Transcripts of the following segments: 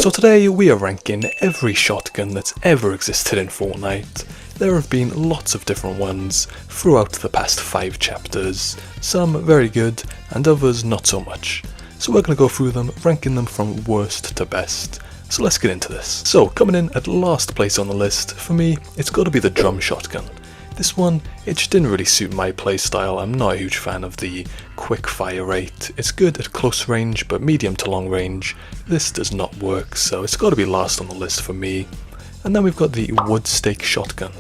So today we are ranking every shotgun that's ever existed in Fortnite. There have been lots of different ones throughout the past 5 chapters, some very good and others not so much. So we're going to go through them, ranking them from worst to best. So let's get into this. So coming in at last place on the list, for me it's got to be the drum shotgun. This one, it just didn't really suit my playstyle. I'm not a huge fan of the quick fire rate. It's good at close range, but medium to long range, this does not work, so it's got to be last on the list for me. And then we've got the wood stake shotgun.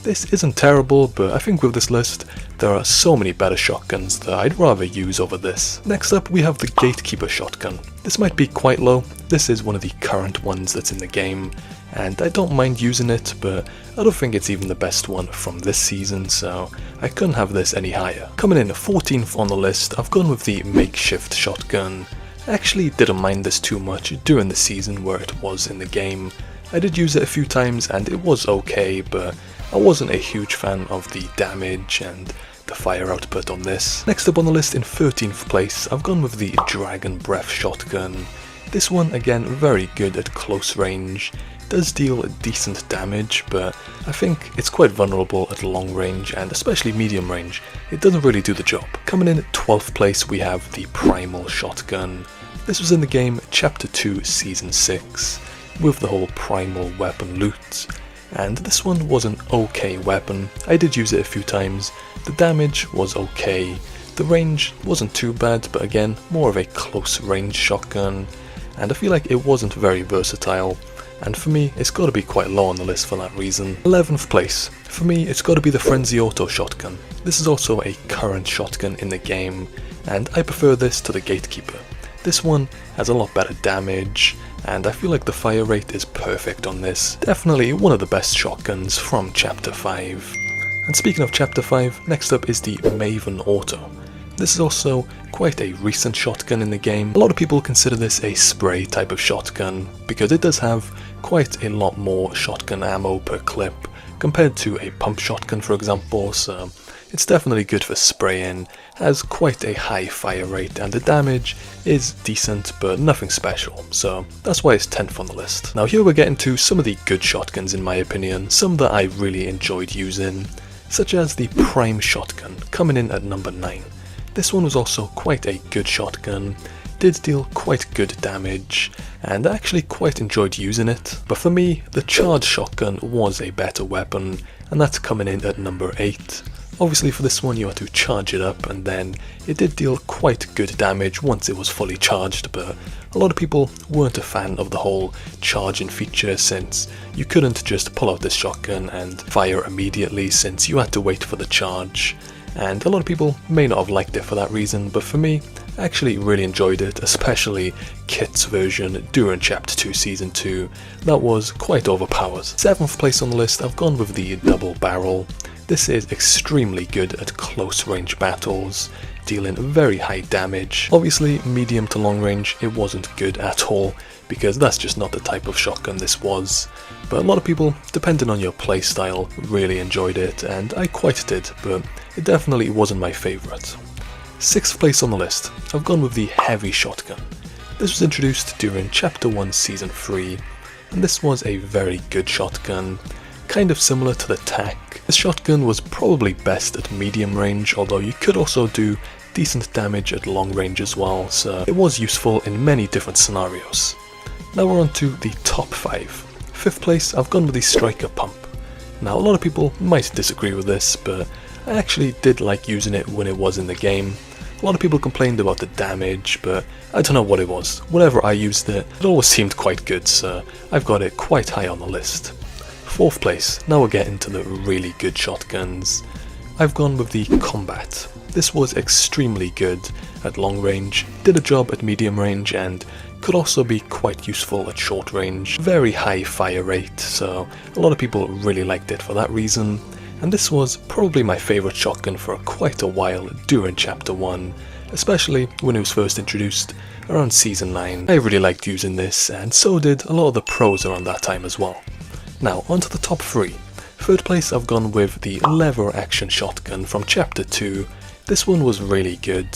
This isn't terrible, but I think with this list, there are so many better shotguns that I'd rather use over this. Next up, we have the Gatekeeper shotgun. This might be quite low. This is one of the current ones that's in the game, and I don't mind using it, but I don't think it's even the best one from this season, so I couldn't have this any higher. Coming in 14th on the list, I've gone with the makeshift shotgun. I actually didn't mind this too much during the season where it was in the game. I did use it a few times and it was okay, but I wasn't a huge fan of the damage and the fire output on this. Next up on the list in 13th place, I've gone with the Dragon Breath shotgun. This one, again, very good at close range. Does deal decent damage, but I think it's quite vulnerable at long range and especially medium range. It doesn't really do the job. Coming in at 12th place, we have the Primal shotgun. This was in the game Chapter 2 Season 6 with the whole Primal weapon loot. And this one was an okay weapon. I did use it a few times. The damage was okay. The range wasn't too bad, but again, more of a close range shotgun. And I feel like it wasn't very versatile. And for me, it's got to be quite low on the list for that reason. 11th place. For me, it's got to be the Maven Auto shotgun. This is also a current shotgun in the game, and I prefer this to the Gatekeeper. This one has a lot better damage, and I feel like the fire rate is perfect on this. Definitely one of the best shotguns from Chapter 5. And speaking of Chapter 5, next up is the Maven Auto. This is also quite a recent shotgun in the game. A lot of people consider this a spray type of shotgun because it does have quite a lot more shotgun ammo per clip compared to a pump shotgun, for example, so it's definitely good for spraying, has quite a high fire rate, and the damage is decent but nothing special, so that's why it's 10th on the list. Now here we're getting to some of the good shotguns in my opinion, some that I really enjoyed using, such as the Prime shotgun coming in at number 9. This one was also quite a good shotgun, did deal quite good damage, and I actually quite enjoyed using it. But for me, the charge shotgun was a better weapon, and that's coming in at number 8. Obviously for this one you had to charge it up, and then it did deal quite good damage once it was fully charged, but a lot of people weren't a fan of the whole charging feature since you couldn't just pull out this shotgun and fire immediately since you had to wait for the charge. And a lot of people may not have liked it for that reason, but for me, I actually really enjoyed it, especially Kit's version during Chapter 2 Season 2. That was quite overpowered. 7th place on the list, I've gone with the double barrel. This is extremely good at close range battles, dealing very high damage. Obviously, medium to long range, it wasn't good at all, because that's just not the type of shotgun this was. But a lot of people, depending on your playstyle, really enjoyed it, and I quite did, but it definitely wasn't my favourite. 6th place on the list, I've gone with the heavy shotgun. This was introduced during Chapter 1 Season 3, and this was a very good shotgun, kind of similar to the Stak. This shotgun was probably best at medium range, although you could also do decent damage at long range as well, so it was useful in many different scenarios. Now we're on to the top 5. 5th place, I've gone with the Striker Pump. Now a lot of people might disagree with this, but I actually did like using it when it was in the game. A lot of people complained about the damage, but I don't know what it was. Whenever I used it, it always seemed quite good, so I've got it quite high on the list. 4th place, now we're getting to the really good shotguns. I've gone with the Combat. This was extremely good at long range, did a job at medium range, and could also be quite useful at short range. Very high fire rate, so a lot of people really liked it for that reason. And this was probably my favourite shotgun for quite a while during Chapter 1, especially when it was first introduced around Season 9. I really liked using this, and so did a lot of the pros around that time as well. Now, on to the top 3. 3rd place, I've gone with the lever action shotgun from Chapter 2. This one was really good.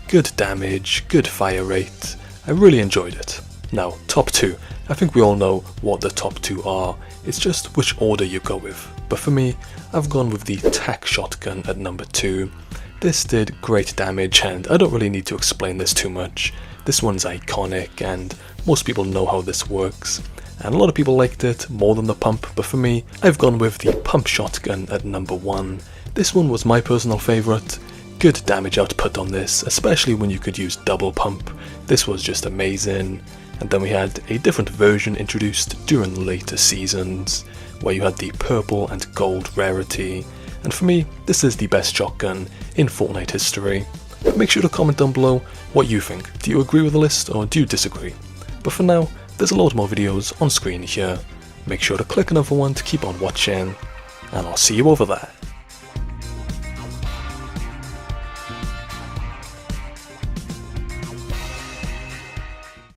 Good damage, good fire rate. I really enjoyed it. Now, top 2. I think we all know what the top two are, it's just which order you go with. But for me, I've gone with the tac shotgun at number 2. This did great damage and I don't really need to explain this too much. This one's iconic and most people know how this works. And a lot of people liked it more than the pump, but for me, I've gone with the pump shotgun at number 1. This one was my personal favourite. Good damage output on this, especially when you could use double pump. This was just amazing. And then we had a different version introduced during later seasons, where you had the purple and gold rarity. And for me, this is the best shotgun in Fortnite history. Make sure to comment down below what you think. Do you agree with the list or do you disagree? But for now, there's a lot more videos on screen here. Make sure to click another one to keep on watching, and I'll see you over there.